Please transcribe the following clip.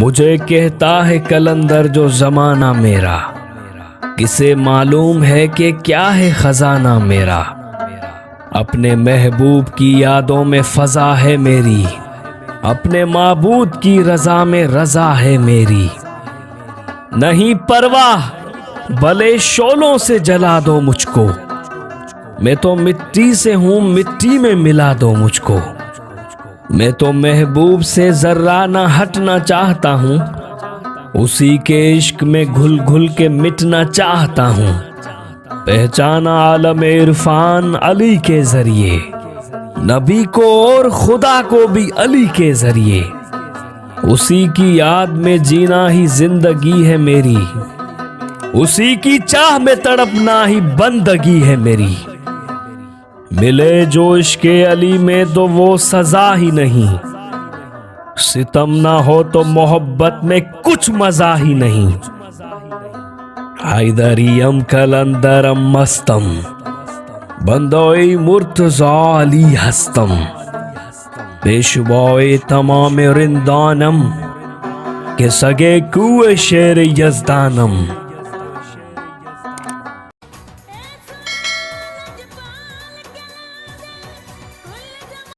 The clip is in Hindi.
मुझे कहता है कलंदर जो जमाना मेरा, किसे मालूम है कि क्या है खजाना मेरा। अपने महबूब की यादों में फजा है मेरी, अपने माबूद की रजा में रजा है मेरी। नहीं परवाह भले शोलों से जला दो मुझको, मैं तो मिट्टी से हूं, मिट्टी में मिला दो मुझको। मैं तो महबूब से जर्रा ना हटना चाहता हूं, उसी के इश्क में घुल घुल के मिटना चाहता हूं। पहचाना आलम इरफान अली के जरिए, नबी को और खुदा को भी अली के जरिए। उसी की याद में जीना ही जिंदगी है मेरी, उसी की चाह में तड़पना ही बंदगी है मेरी। मिले जो इश्के अली में तो वो सजा ही नहीं, सितम ना हो तो मोहब्बत में कुछ मजा ही नहीं। हैदरियम कलंदरम मस्तम, बंदोई मुर्तजा अली हस्तम। पेशवाए तमाम रिंदानम, के सगे कुए शेर यजदानम।